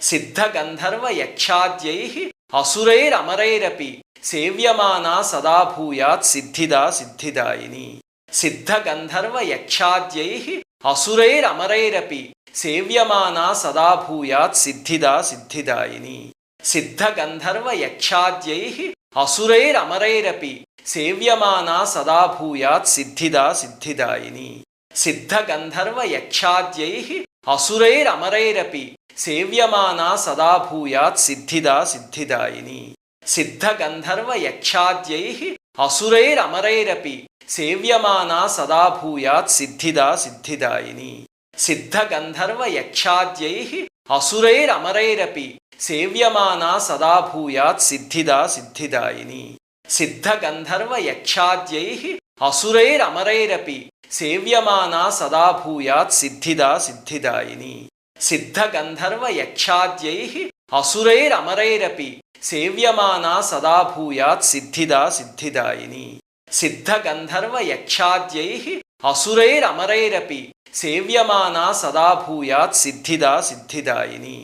सिद्धगन्धर्वयक्षाद्यैः असुरैरमरैरपि सेव्यमाना सदा भूयात् सिद्धिदा सिद्धिदायिनी सिद्धगन्धर्वयक्षाद्यैः असुरैरमरैरपि सेव्यमाना सदा भूयात् सिद्धिदा सिद्धिदायिनी सिद्धगन्धर्वयक्षाद्यैः असुरैरमरैरपि सेव्यमाना सदा भूयात् सिद्धिदा सिद्धिदायिनी सिद्धगन्धर्वयक्षाद्यैः असुरैरमरैरपि सेव्यमाना सदा भूयात् सिद्धिदा सिद्धिदायिनी सिद्धगन्धर्वयक्षाद्यैः असुरैरमरैरपि सेव्यमाना सदा भूयात् सिद्धिदा सिद्धिदायिनी सिद्धगन्धर्वयक्षाद्यैः असुरैरमरैरपि सेव्यमाना सदा भूयात् सिद्धिदा सिद्धिदायिनी सिद्धगन्धर्वयक्षाद्यैः असुरैरमरैरपि सेव्यमाना सदा भूयात् सिद्धिदा सिद्धिदायिनी सिद्धगन्धर्वयक्षाद्यैः असुरैरमरैरपि सेव्यमाना सदा भूयात् सिद्धिदा सिद्धिदायिनी सिद्धगन्धर्वयक्षाद्यैः असुरैरमरैरपि सेव्यमाना सदा भूयात् सिद्धिदा सिद्धिदायिनी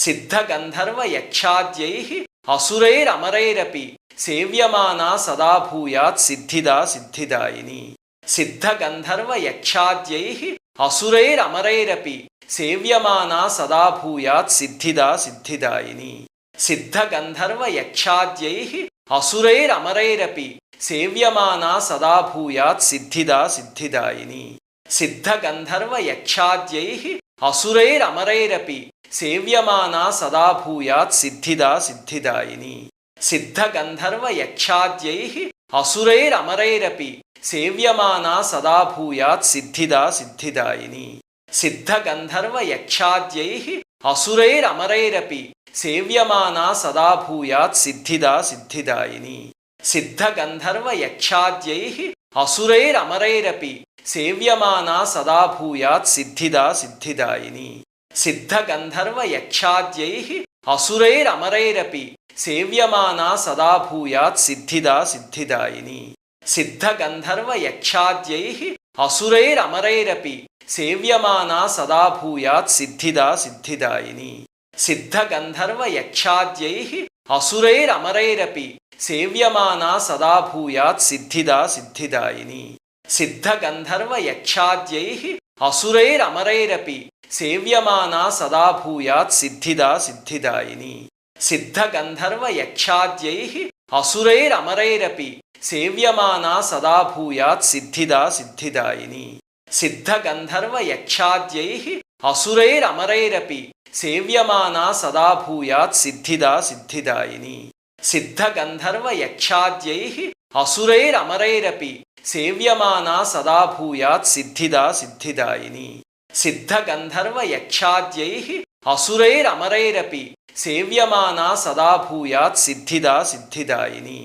सिद्धगन्धर्वयक्षाद्यैः असुरैरमरैरपि सेव्यमाना सदा भूयात् सिद्धिदा सिद्धिदायिनी सिद्धगन्धर्वयक्षाद्यैः असुरैरमरैरपि सेव्यमाना सदा भूयात् सिद्धिदा सिद्धिदायिनी सिद्धगन्धर्वयक्षाद्यैः असुरैरमरैरपि सेव्यमाना सदा भूयात् सिद्धिदा सिद्धिदायिनी सिद्धगन्धर्वयक्षाद्यैः असुरैरमरैरपि सेव्यमाना सदा भूयात् सिद्धिदा सिद्धिदायिनी सिद्धगन्धर्वयक्षाद्यैः असुरैरमरैरपि सेव्यमाना सदा भूयात् सिद्धिदा सिद्धिदायिनी सिद्धगन्धर्वयक्षाद्यैः असुरैरमरैरपि सेव्यमाना सदा भूयात् सिद्धिदा सिद्धिदायिनी सिद्धगन्धर्वयक्षाद्यैः असुरैरमरैरपि सेव्यमाना सदा भूयात् सिद्धिदा सिद्धिदायिनी सिद्धगन्धर्वयक्षाद्यैः असुरैरमरैरपि सेव्यमाना सदा भूयात् सिद्धिदा सिद्धिदायिनी सिद्धगन्धर्वयक्षाद्यैः असुरैरमरैरपि सेव्यमाना सदा भूयात् सिद्धिदा सिद्धिदायिनी सिद्धगन्धर्वयक्षाद्यैः असुरैरमरैरपि सेव्यमाना सदा भूयात् सिद्धिदा सिद्धिदायिनी सिद्धगन्धर्वयक्षाद्यैः असुरैरमरैरपि सेव्यमाना सदा भूयात् सिद्धिदा सिद्धिदायिनी सिद्धगन्धर्वयक्षाद्यैः असुरैरमरैरपि सेव्यमाना सदा भूयात् सिद्धिदा सिद्धिदायिनी सिद्धगन्धर्वयक्षाद्यैः असुरैरमरैरपि सेव्यमाना सदा भूयात् सिद्धिदा सिद्धिदायिनी सिद्धगन्धर्वयक्षाद्यैः असुरैरमरैरपि सेव्यमाना सदा भूयात् सिद्धिदा सिद्धिदायिनी सिद्धगन्धर्वयक्षाद्यैः असुरैरमरैरपि सेव्यमाना सदा भूयात् सिद्धिदा सिद्धिदायिनी